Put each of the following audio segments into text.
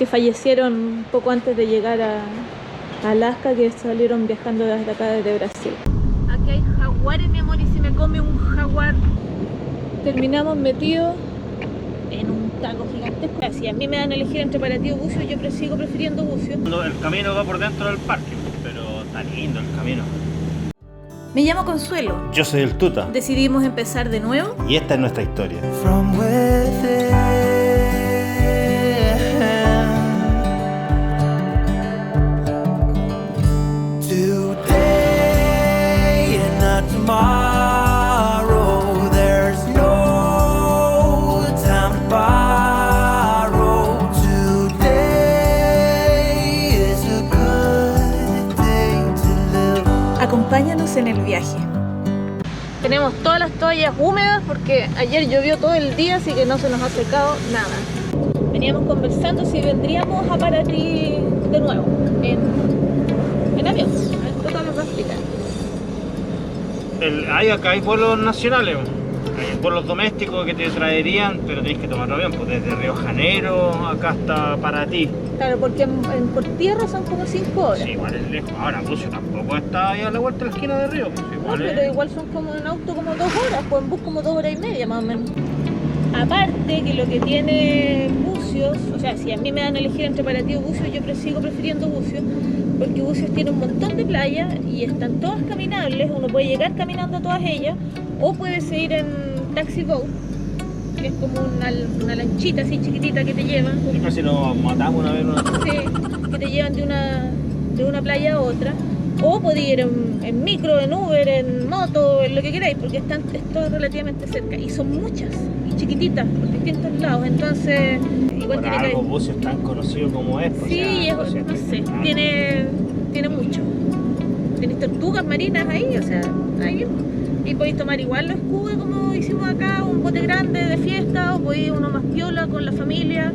que fallecieron un poco antes de llegar a Alaska, que salieron viajando desde acá, desde Brasil. Aquí hay jaguares, mi amor, y si me come un jaguar. Terminamos metidos en un taco gigantesco. Si a mí me dan a elegir entre para ti o bucio, yo sigo prefiriendo bucio. El camino va por dentro del parque, pero está lindo el camino. Me llamo Consuelo. Yo soy el Tuta. Decidimos empezar de nuevo. Y esta es nuestra historia. From within. Today and not tomorrow. There's no time to borrow. Today is a good day to live. Acompáñanos en el viaje. Tenemos todas las toallas húmedas porque ayer llovió todo el día, así que no se nos ha secado nada. Veníamos conversando si vendríamos a Paraty de nuevo, en avión. Esto todo lo va a explicar. Acá hay vuelos nacionales, hay vuelos domésticos que te traerían, pero tienes que tomar avión, pues desde Río de Janeiro acá hasta Paraty. Claro, porque por tierra son como 5 horas. Sí, igual es lejos. Ahora, Bucio tampoco está ahí a la vuelta de la esquina de Río. Pues, igual No, pero igual son como en auto como 2 horas, pues en bus como 2 horas y media más o menos. Aparte que lo que tiene Bucios, o sea, si a mí me dan a elegir entre Paraty o Bucios, yo sigo prefiriendo Bucios, porque Bucios tiene un montón de playas y están todas caminables, uno puede llegar caminando a todas ellas, o puedes ir en taxi boat, que es como una lanchita así chiquitita que te llevan. Siempre si nos matamos una vez. Sí, que te llevan de una playa a otra. O podéis ir en micro, en Uber, en moto, en lo que queráis, porque es todo relativamente cerca. Y son muchas, y chiquititas, por distintos lados. Entonces, igual Por tiene algo que... Bucio es tan conocido como es. Pues, Sí, ya, no sé, tiene mucho. Tenéis tortugas marinas ahí, o sea, ahí. Y podéis tomar igual los cubos como hicimos acá, un bote grande de fiesta, o podéis uno más piola con la familia,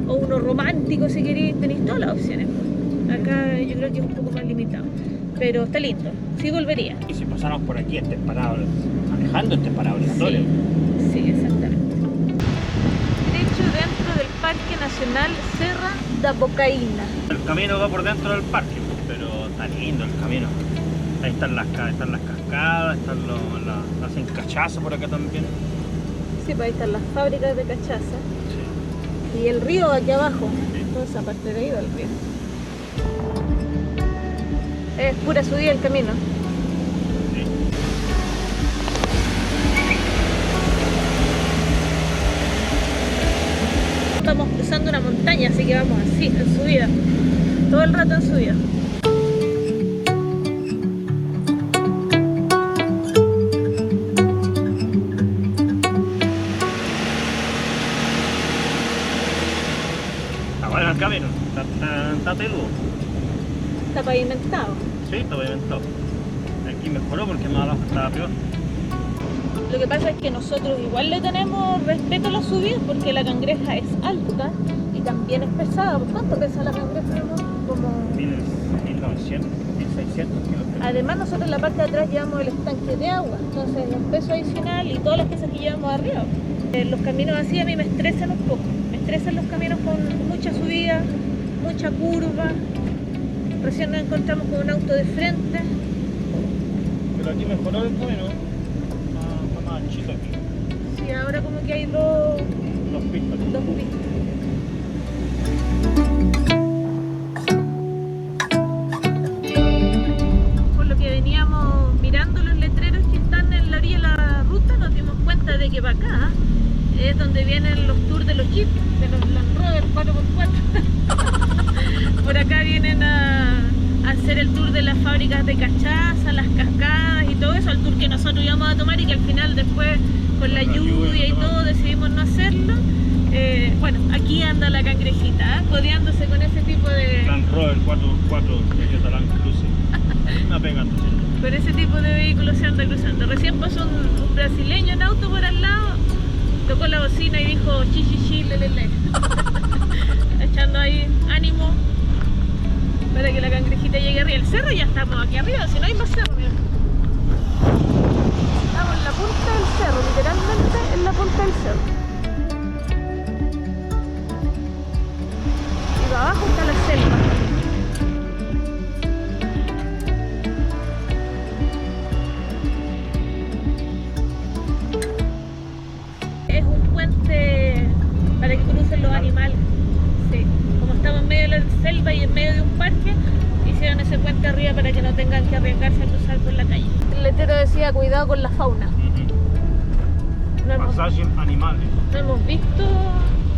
o uno romántico si queréis, tenéis todas las opciones. Acá yo creo que es un poco más limitado, pero está lindo, sí volvería. Y si pasamos por aquí, parado, manejando parado obligatorio. Sí, exactamente. De hecho, dentro del Parque Nacional Serra da Bocaina. El camino va por dentro del parque, pero está lindo el camino. Ahí están las cascadas, hacen cachaza por acá también. Sí, pues ahí están las fábricas de cachaza. Sí. Y el río aquí abajo, Sí. toda esa parte de ahí del río. Es pura subida el camino. Sí. Estamos cruzando una montaña, así que vamos así, en subida. Todo el rato en subida. Está bueno el camino, está peludo. Está pavimentado. Sí, está pavimentado. Aquí mejoró porque más abajo estaba peor. Lo que pasa es que nosotros igual le tenemos respeto a las subidas porque la cangreja es alta y también es pesada. ¿Por cuánto pesa la cangreja, amor? Como... 1900, 1600 kilos. Además nosotros en la parte de atrás llevamos el estanque de agua, entonces el peso adicional y todas las piezas que llevamos arriba. Los caminos así a mí me estresan un poco. Me estresan los caminos con mucha subida, mucha curva. Recién nos encontramos con un auto de frente. Pero aquí mejoró el camino. Está más anchito aquí. Sí, ahora como que hay dos pistas. pistas. Por lo que veníamos mirando los letreros que están en la orilla de la ruta, nos dimos cuenta de que para acá es donde vienen los tours de los jeeps, de los Land Rover 4x4. Por acá vienen a hacer el tour de las fábricas de cachaza, las cascadas y todo eso, el tour que nosotros íbamos a tomar y que al final después con la lluvia y todo decidimos no hacerlo. Bueno, aquí anda la cangrejita, codeándose con ese tipo de... Land Rover 4x4 de Land Cruiser. Una pega, Con ese tipo de vehículos se anda cruzando. Recién pasó un brasileño en auto por al lado, tocó la bocina y dijo chichichi, lelele. Echando ahí ánimo para que la cangrejita llegue arriba. El cerro ya estamos aquí arriba, si no hay más cerro, mira. Estamos en la punta del cerro, literalmente en la punta del cerro. arriba para que no tengan que arriesgarse a cruzar por la calle. El letrero decía cuidado con la fauna. No hemos, Pasaje animales. no hemos visto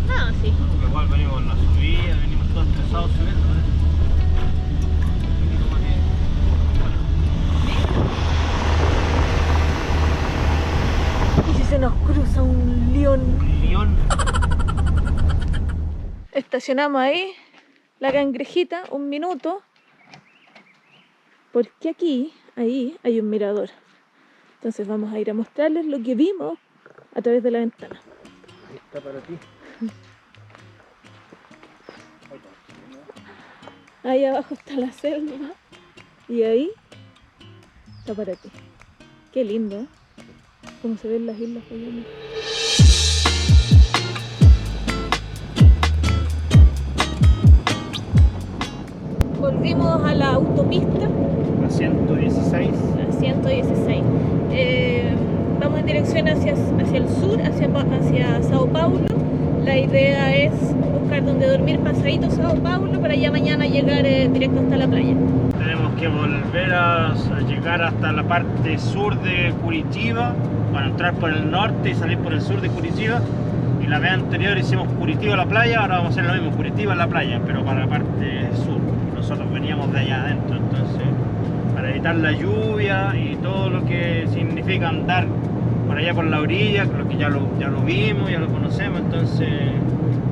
nada así. Porque igual venimos en la subida, venimos todos estresados subiendo. ¿Y si se nos cruza un león? Un león. Estacionamos ahí, la cangrejita, 1 minuto. Porque aquí, ahí, hay un mirador. Entonces vamos a ir a mostrarles lo que vimos a través de la ventana. Ahí está para ti. Ahí abajo está la selva. Y ahí está para ti. Qué lindo, ¿eh? Cómo se ven las islas allá. Volvimos a la autopista, La 116. la 116. Vamos en dirección hacia el sur, hacia Sao Paulo. La idea es buscar donde dormir pasadito Sao Paulo para ya mañana llegar directo hasta la playa. Tenemos que volver a llegar hasta la parte sur de Curitiba, para entrar por el norte y salir por el sur de Curitiba. Y la vez anterior hicimos Curitiba a la playa, ahora vamos a hacer lo mismo, Curitiba a la playa, pero para la parte sur. Nosotros veníamos de allá adentro, entonces para evitar la lluvia y todo lo que significa andar por allá por la orilla, lo que ya lo vimos, ya lo conocemos, entonces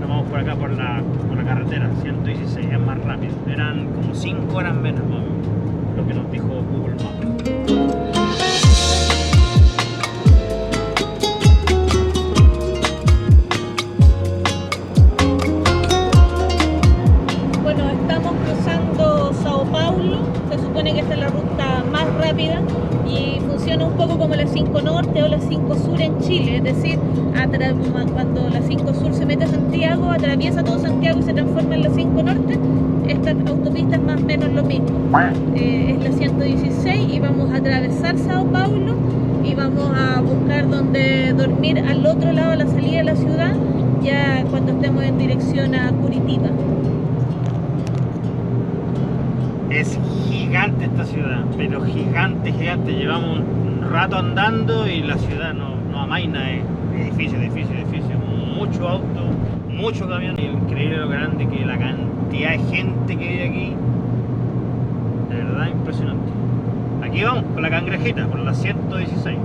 nos vamos por acá por la carretera 116, es más rápido. Eran como 5 horas menos, más o menos, lo que nos dijo Google Maps. Bueno, estamos cruzando Sao Paulo, se supone que esta es la ruta más rápida y funciona un poco como la 5 Norte o la 5 Sur en Chile, es decir, cuando la 5 Sur se mete a Santiago, atraviesa todo Santiago y se transforma en la 5 Norte. Esta autopista es más o menos lo mismo, es la 116 y vamos a atravesar Sao Paulo y vamos a buscar donde dormir al otro lado de la salida de la ciudad, ya cuando estemos en dirección a Curitiba. Es gigante esta ciudad, pero gigante, gigante. Llevamos un rato andando y la ciudad no amaina, es edificio, edificio, edificio. Mucho auto, mucho camión. Increíble lo grande que la cantidad de gente que hay aquí. De verdad impresionante. Aquí vamos, con la cangrejita, por la 116.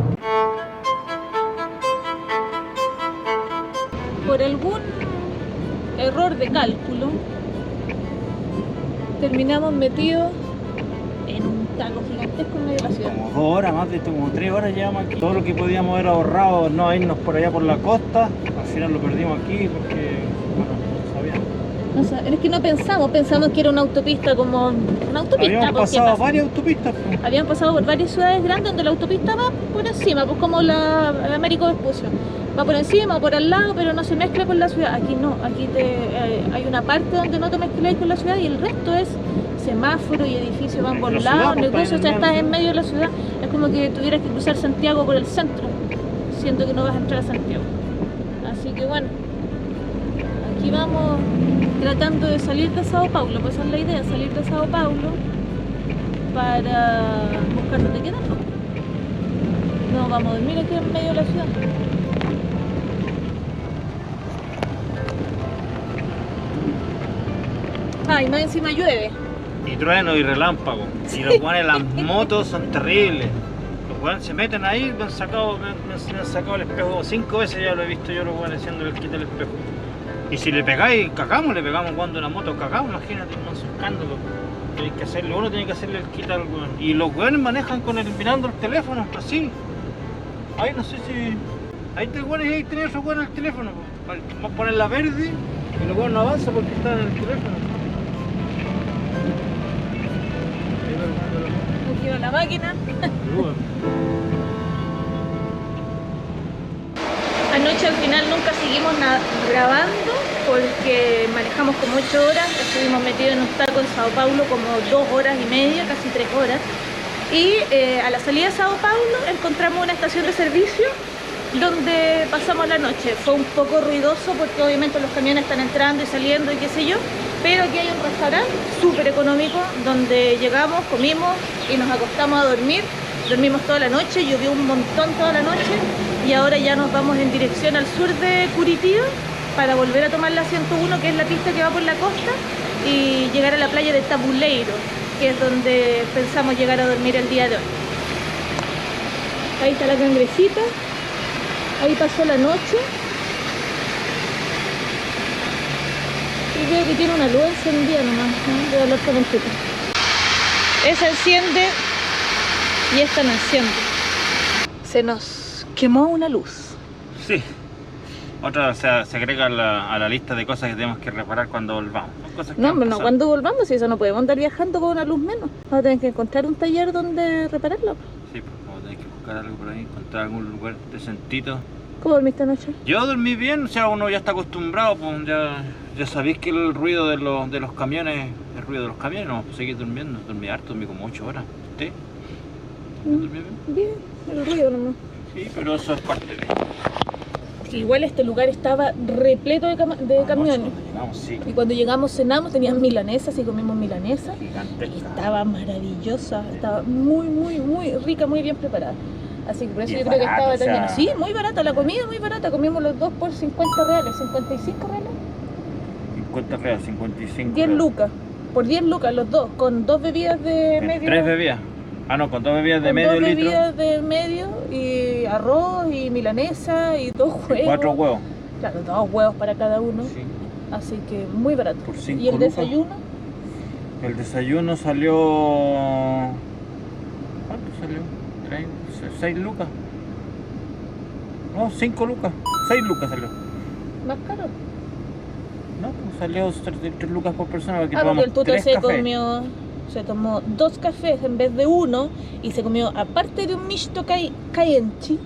Por algún error de cálculo, terminamos metidos en un taco gigantesco en medio de la ciudad. Como 2 horas, más de como 3 horas llevamos aquí. Todo lo que podíamos haber ahorrado, no irnos por allá por la costa, al final lo perdimos aquí porque, bueno, no sabíamos. Es que no pensamos que era una autopista como una autopista. Habíamos pues, ¿qué pasado pasa? varias autopistas. Pues. Habían pasado por varias ciudades grandes donde la autopista va por encima, pues como la Américo Vespucio. Va por encima o por al lado, pero no se mezcla con la ciudad. Aquí no, aquí hay una parte donde no te mezclas con la ciudad y el resto es semáforo y edificios van por lados, negocios, o sea, estás en medio de la ciudad. Es como que tuvieras que cruzar Santiago por el centro, siendo que no vas a entrar a Santiago. Así que bueno, aquí vamos tratando de salir de Sao Paulo, pues esa es la idea, salir de Sao Paulo para buscar dónde quedarnos. No vamos a dormir aquí en medio de la ciudad. Y más encima llueve. Y trueno y relámpago. Y los guanes, las motos son terribles. Los guanes se meten ahí, me han sacado el espejo 5 veces, ya lo he visto yo los guanes haciendo el quite del espejo. Y si le pegáis, cagamos, le pegamos cuando la moto cagamos, imagínate, un escándalo. Uno tiene que hacerle el quita al guan. Y los guanes manejan mirando el teléfono, así. Ahí no sé si. Ahí está el guan y ahí tenía su guan en el teléfono. Vamos a poner la verde y los guanes no avanza porque están en el teléfono. Aquí va la máquina. Anoche al final nunca seguimos grabando porque manejamos como 8 horas, estuvimos metidos en un taco en Sao Paulo como 2 horas y media, casi 3 horas. Y a la salida de Sao Paulo encontramos una estación de servicio donde pasamos la noche. Fue un poco ruidoso porque obviamente los camiones están entrando y saliendo y qué sé yo, Pero aquí hay un restaurante súper económico donde llegamos, comimos y nos acostamos a dormir. Dormimos toda la noche, llovió un montón toda la noche y ahora ya nos vamos en dirección al sur de Curitiba para volver a tomar la 101, que es la pista que va por la costa, y llegar a la playa de Tabuleiro, que es donde pensamos llegar a dormir el día de hoy. Ahí está la cangrejita, ahí pasó la noche. Y veo que tiene una luz encendida nomás, ¿no? Voy a hablar con el chico. Esa enciende y esta no enciende. Se nos quemó una luz. Sí. Otra, o sea, se agrega a la lista de cosas que tenemos que reparar cuando volvamos. Son cosas que No, van pero no, pasando. cuando volvamos, si eso no podemos andar viajando con una luz menos. Vamos a tener que encontrar un taller donde repararlo. Sí, pues vamos a tener que buscar algo por ahí, encontrar algún lugar decentito. ¿Cómo dormiste anoche? Yo dormí bien, o sea, uno ya está acostumbrado, pues ya sabéis que el ruido de los camiones, el ruido de los camiones, no, pues seguir durmiendo, dormí harto, dormí como 8 horas. ¿Usted? ¿Dormí bien? Bien, el ruido nomás. Sí, pero eso es parte de... Igual este lugar estaba repleto de camiones. Llegamos, sí, Y cuando llegamos cenamos, tenían milanesas y comimos milanesas. Y gigantesca. estaba maravillosa, estaba muy, muy, muy rica, muy bien preparada. Así que por eso Y yo es creo que barato, estaba o sea- tan lleno. Sí, muy barata, la comida muy barata. Comimos los dos por 50 reales, 55 reales. 50 reales, 55 10 reales. lucas. Por 10 lucas los dos, con dos bebidas de ¿En medio. 3 bebidas? Ah, no, con 2 bebidas de con medio dos litro bebidas de medio y arroz y milanesa y 2 y huevos. 4 huevos. Claro, 2 huevos para cada uno. Sí. Así que muy barato. Por 5 ¿Y el lucas. desayuno? El desayuno salió... ¿Cuánto salió? 6 lucas. No, 5 lucas. 6 lucas salió. ¿Más caro? No, pues salió 3 lucas por persona. Porque Ah, porque tomamos el tuto 3 se cafés. se tomó 2 cafés en vez de 1 y se comió, aparte de un misto cayenchi,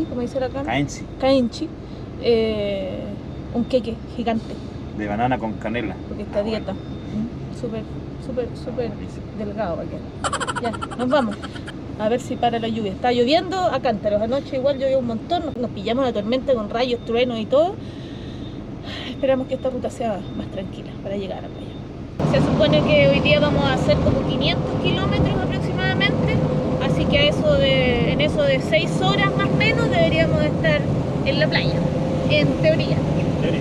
como dice la cama, Caensi, cayenchi, un queque gigante, de banana con canela. porque está a Ah, dieta. bueno. Súper Buenísimo. delgado aquí. Ya, nos vamos. A ver si para la lluvia. Está lloviendo a cántaros. Anoche igual llovió un montón. Nos pillamos la tormenta con rayos, truenos y todo. Esperamos que esta ruta sea más tranquila para llegar a la playa. Se supone que hoy día vamos a hacer como 500 kilómetros aproximadamente. Así que en eso de 6 horas más o menos deberíamos estar en la playa. En teoría. ¿En serio?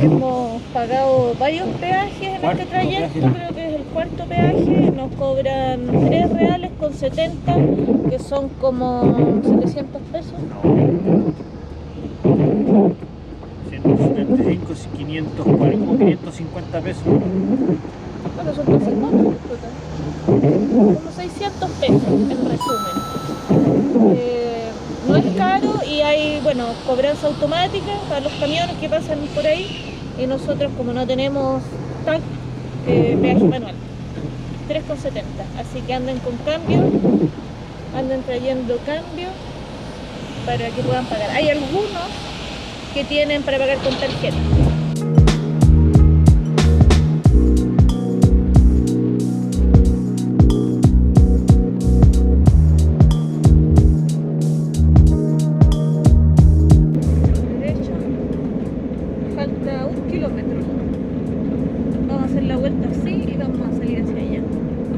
Hemos pagado varios peajes en Cuarto este trayecto, peaje. creo que es el cuarto peaje. Nos cobran 3 reales con 70, que son como 700 pesos. 175, 540, como 550 pesos. Bueno, son casi 4 en total. Como 600 pesos, en resumen. No es caro y hay, bueno, cobranza automática para los camiones que pasan por ahí. Y nosotros, como no tenemos tag, peaje manual. 3,70. Así que anden con cambio, anden trayendo cambio para que puedan pagar. Hay algunos que tienen para pagar con tarjeta. Derecho, falta 1 kilómetro. Vamos a hacer la vuelta así y vamos a salir hacia allá,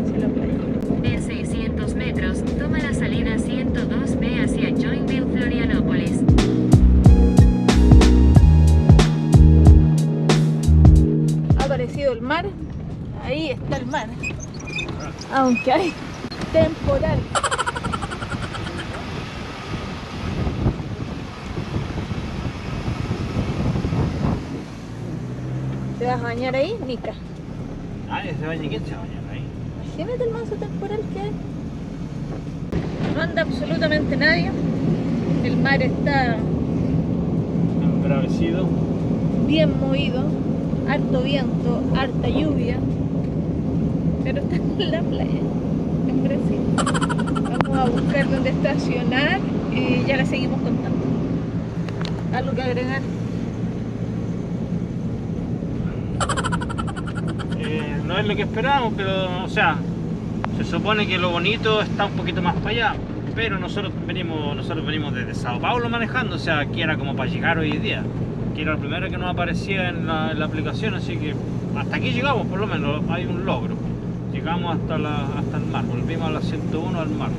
hacia la playa. En 600 metros, toma la salida 102B hacia Joinville, Florianópolis. Ha aparecido el mar, ahí está el mar, aunque hay temporal. ¿Te vas a bañar ahí, Nica? Ah, se baña, ¿quién se baña ahí? Imagínate el manso temporal que hay. No anda absolutamente nadie. El mar está Embravecido. bien movido, harto viento, harta lluvia, pero está en la playa, en Brasil. Vamos a buscar dónde estacionar y ya la seguimos contando. ¿Algo que agregar? es lo que esperábamos, pero, o sea, se supone que lo bonito está un poquito más para allá, pero nosotros venimos desde Sao Paulo manejando, o sea, aquí era como para llegar hoy día, que era lo primero que nos aparecía en la aplicación, así que hasta aquí llegamos, por lo menos hay un logro. Llegamos hasta el mar, volvimos a la 101 al mar.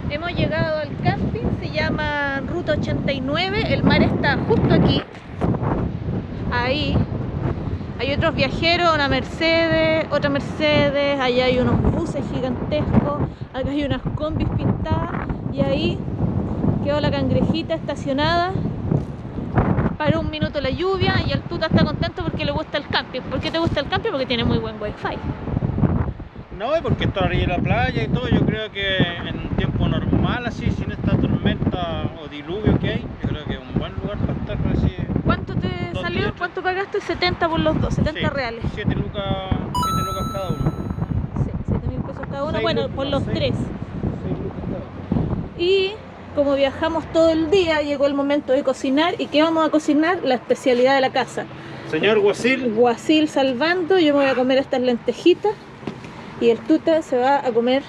Hemos llegado al camping, se llama Ruta 89, el mar está justo aquí. Ahí hay otros viajeros, una Mercedes, otra Mercedes, allá hay unos buses gigantescos, acá hay unas combis pintadas y ahí quedó la cangrejita estacionada. Paró un minuto la lluvia y el tuta está contento porque le gusta el camping. ¿Por qué te gusta el camping? Porque tiene muy buen wifi. No, porque está arriba de la playa y todo, yo creo que en un tiempo normal así, sin esta tormenta o diluvio que hay, yo creo que es un buen lugar para estar así. ¿Cuánto te salió? días. ¿Cuánto pagaste? 70 por los dos, 70 Sí, reales. 7 lucas cada uno. Sí, 7.000 pesos cada uno, 6 bueno, lucas, por los 6 tres. 6 lucas cada uno. Y como viajamos todo el día, llegó el momento de cocinar. ¿Y qué vamos a cocinar? La especialidad de la casa. Señor Guasil, Guasil salvando, yo me voy a comer estas lentejitas y el tuta se va a comer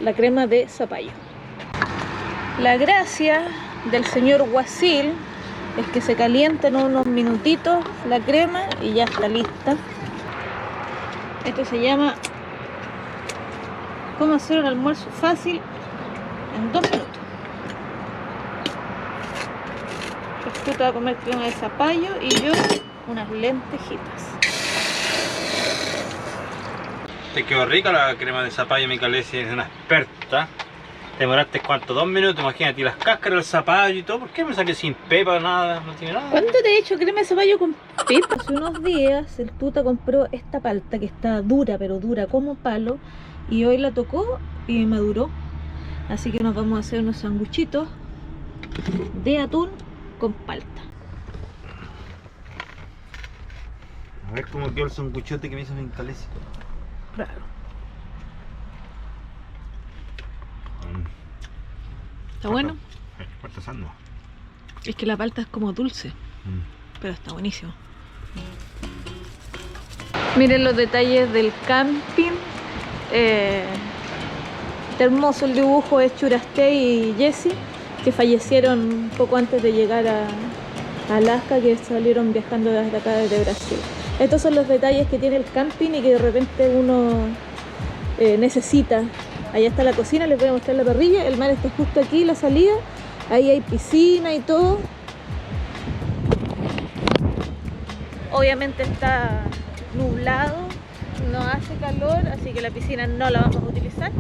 la crema de zapallo. La gracia del señor Guasil es que se calienta en unos minutitos la crema y ya está lista. Esto se llama cómo hacer un almuerzo fácil en 2 minutos. El tuta va a comer crema de zapallo y yo unas lentejitas. te quedó rica la crema de zapallo, mi Calesi, es una experta. Te demoraste cuánto, 2 minutos, imagínate, y las cáscaras del zapallo y todo. ¿Por qué me salió sin pepa, nada? No tiene nada. ¿Cuándo te he hecho crema de zapallo con pepa? Hace unos días el tuta compró esta palta que está dura, pero dura como palo, y hoy la tocó y maduró. Así que nos vamos a hacer unos sanguchitos de atún con palta. A ver cómo quedó el sanguchote que me hizo mi Calesi. Raro. ¿Está bueno? Artesano. Es que la palta es como dulce, pero está buenísimo. Miren los detalles del camping. Está hermoso el dibujo, es Churaste y Jessie, que fallecieron un poco antes de llegar a Alaska, que salieron viajando desde acá, desde Brasil. Estos son los detalles que tiene el camping y que de repente uno necesita. Allá está la cocina, les voy a mostrar la parrilla, el mar está justo aquí, la salida, ahí hay piscina y todo. Obviamente está nublado, no hace calor, así que la piscina no la vamos a utilizar,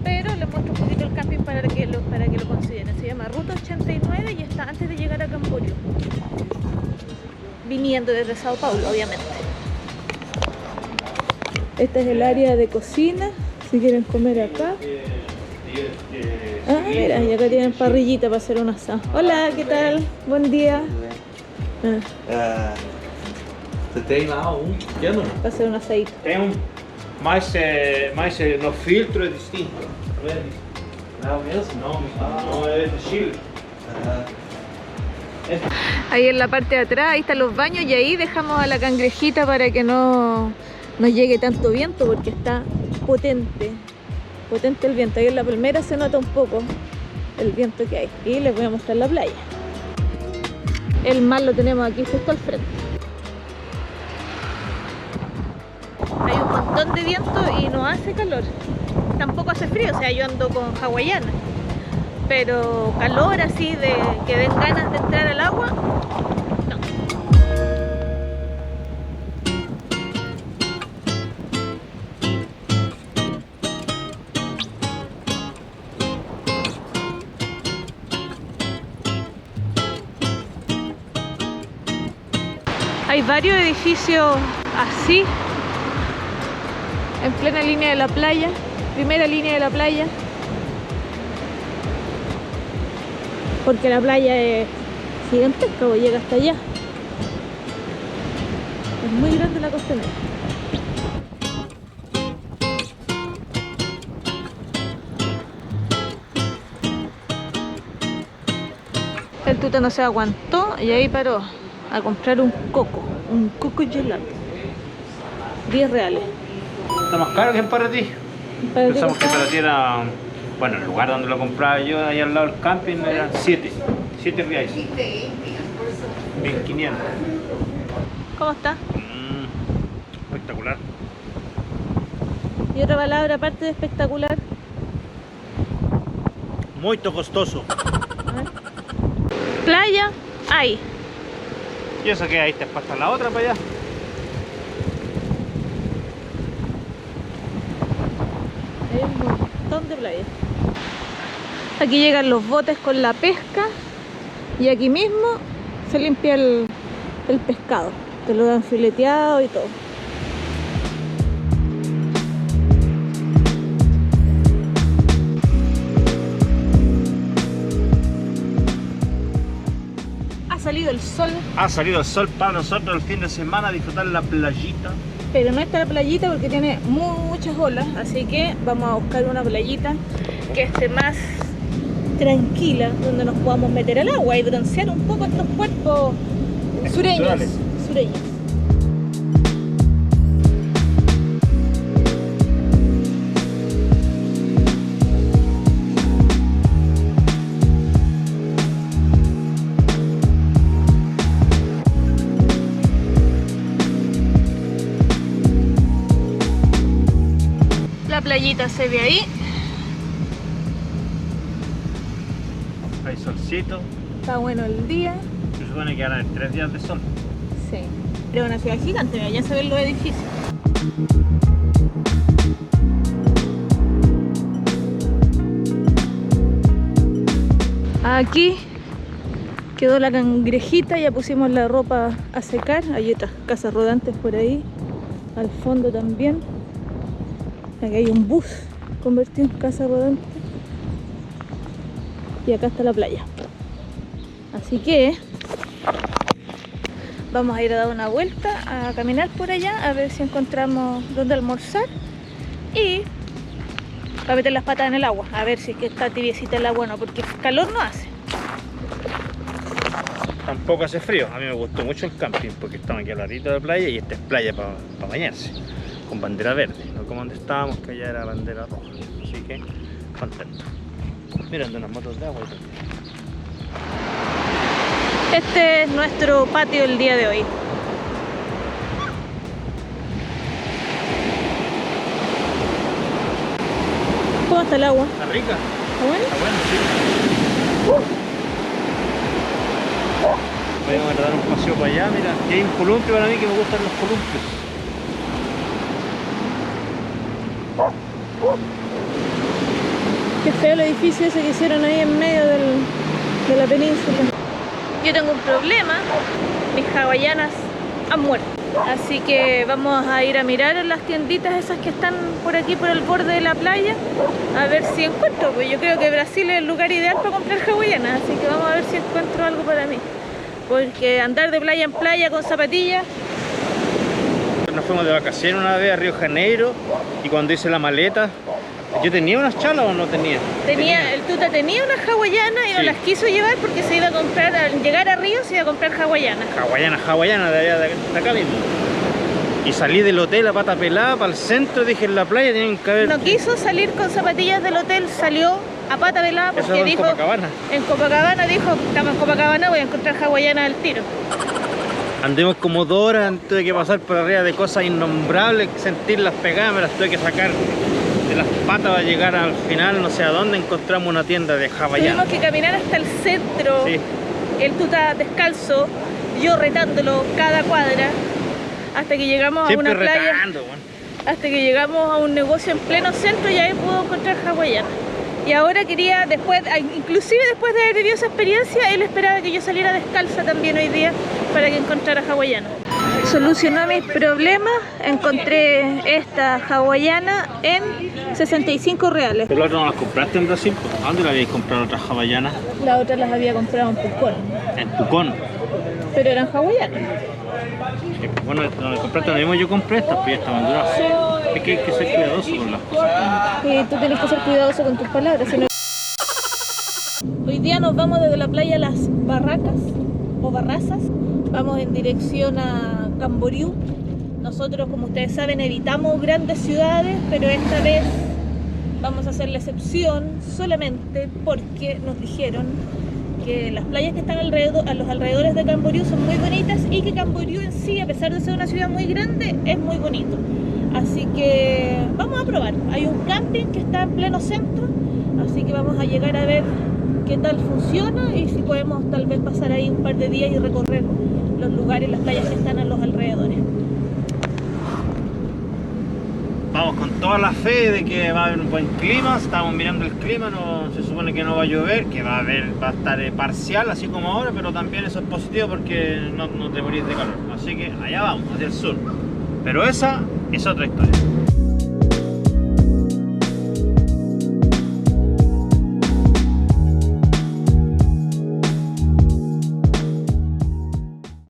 pero les muestro un poquito el camping para que lo consideren. Se llama Ruta 89 y está antes de llegar a Camboriú, viniendo desde Sao Paulo, obviamente. Este es el área de cocina, si quieren comer acá. Ah, mira, y acá tienen parrillita para hacer un asado. Hola, ¿qué tal? Buen día. Você tem lá pequeno? Para hacer un asadito. Tem mas no filtro é distinto. Tá vendo? Não mesmo? No es de Chile. Ahí en la parte de atrás, ahí están los baños y ahí dejamos a la cangrejita para que no llegue tanto viento, porque está potente el viento. Ahí en la palmera se nota un poco el viento que hay. Y les voy a mostrar la playa. El mar lo tenemos aquí justo al frente. Hay un montón de viento y no hace calor. Tampoco hace frío, o sea, yo ando con hawaiana. Pero calor así de que den ganas de entrar al agua, no. Hay varios edificios así, en plena línea de la playa, primera línea de la playa. Porque la playa es gigantesca, o llega hasta allá. Es muy grande la costanera. El tuta no se aguantó y ahí paró a comprar un coco gelato. 10 reales. Está más caro que en Paratí. Para Pensamos que costaba. Paratí era... Bueno, el lugar donde lo compraba yo, ahí al lado del camping, eran 7 reais. 1.500. ¿Cómo está? Espectacular. Y otra palabra aparte de espectacular. Muy costoso. A ver. Playa, hay. Y eso que ahí te pasa la otra para allá. Hay un montón de playas. Aquí llegan los botes con la pesca y aquí mismo se limpia el pescado. Te lo dan fileteado y todo. Ha salido el sol, Ha salido el sol para nosotros el fin de semana a disfrutar la playita. pero no está la playita porque tiene muchas olas, así que vamos a buscar una playita que esté más tranquila, donde nos podamos meter al agua y broncear un poco estos cuerpos sureños. Naturales. Sureños. La playita se ve ahí. Hay solcito. Está bueno el día. Se supone que ahora hay 3 días de sol. Sí. Pero una ciudad gigante, mira, ya se ven los edificios. Aquí quedó la cangrejita, ya pusimos la ropa a secar. Hay otras casas rodantes por ahí. Al fondo también. Aquí hay un bus convertido en casa rodante. Y acá está la playa. Así que vamos a ir a dar una vuelta, a caminar por allá, a ver si encontramos dónde almorzar. Y a meter las patas en el agua, a ver si es que está tibiecita el agua o no, porque calor no hace. Tampoco hace frío. A mí me gustó mucho el camping porque estamos aquí al ladito de la playa y esta es playa para bañarse. Con bandera verde, no como donde estábamos que allá era bandera roja. Así que contento. Mirando unas motos de agua y todo. Este es nuestro patio el día de hoy. ¿Cómo está el agua? ¿Está rica? ¿Está bueno? Está bueno, sí. Voy a dar un paseo para allá, mira. Y hay un columpio para mí que me gustan los columpios. Qué feo el edificio ese que hicieron ahí en medio de la península. Yo tengo un problema, mis hawaianas han muerto. Así que vamos a ir a mirar en las tienditas esas que están por aquí, por el borde de la playa, a ver si encuentro. Pues yo creo que Brasil es el lugar ideal para comprar hawaianas, así que vamos a ver si encuentro algo para mí. Porque andar de playa en playa con zapatillas... Nos fuimos de vacaciones una vez a Río Janeiro y cuando hice la maleta, ¿yo tenía unas chalas o no tenía? El tuta tenía unas hawaianas y no Sí. las quiso llevar porque se iba a comprar, al llegar a Río se iba a comprar hawaianas. Hawaiana de allá, de acá mismo. Y salí del hotel a pata pelada para el centro, dije en la playa tienen que haber... No quiso salir con zapatillas del hotel, salió a pata pelada Eso porque en dijo... Copacabana. En Copacabana dijo, estamos en Copacabana, voy a encontrar hawaianas al tiro. Andemos como 2 horas, tuve que pasar por arriba de cosas innombrables, sentir las pegadas, me las tuve que sacar de las patas para llegar al final, no sé a dónde, encontramos una tienda de hawaianas. Tuvimos que caminar hasta el centro, Sí. el tuta descalzo, yo retándolo cada cuadra, hasta que llegamos a Siempre una playa, retando, bueno. hasta que llegamos a un negocio en pleno centro y ahí pudo encontrar hawaianas. Y ahora quería, inclusive después de haber vivido esa experiencia, él esperaba que yo saliera descalza también hoy día para que encontrara hawaianas. Solucionó mis problemas, encontré esta hawaiana en 65 reales. Pero la otra no las compraste en Brasil, ¿a dónde la habíais comprado otras hawaianas? Las otras las había comprado en Pucón, En Pucón. pero eran hawaianas. Sí, bueno, donde compraste lo mismo yo compré estas, pero ya estaban duras. Es que hay que ser cuidadoso con las cosas. Y tú tienes que ser cuidadoso con tus palabras. Si no... Hoy día nos vamos desde la playa Las Barracas o Barrazas. Vamos en dirección a Camboriú. Nosotros, como ustedes saben, evitamos grandes ciudades, pero esta vez vamos a hacer la excepción solamente porque nos dijeron que las playas que están alrededor, a los alrededores de Camboriú son muy bonitas y que Camboriú en sí, a pesar de ser una ciudad muy grande, es muy bonito. Así que vamos a probar. Hay un camping que está en pleno centro, así que vamos a llegar a ver qué tal funciona y si podemos tal vez pasar ahí un par de días y recorrer los lugares, las playas que están a los alrededores. Vamos con toda la fe de que va a haber un buen clima. Estamos mirando el clima, no, se supone que no va a llover, que va a estar parcial, así como ahora, pero también eso es positivo porque no te morís de calor. Así que allá vamos, hacia el sur. Pero esa es otra historia.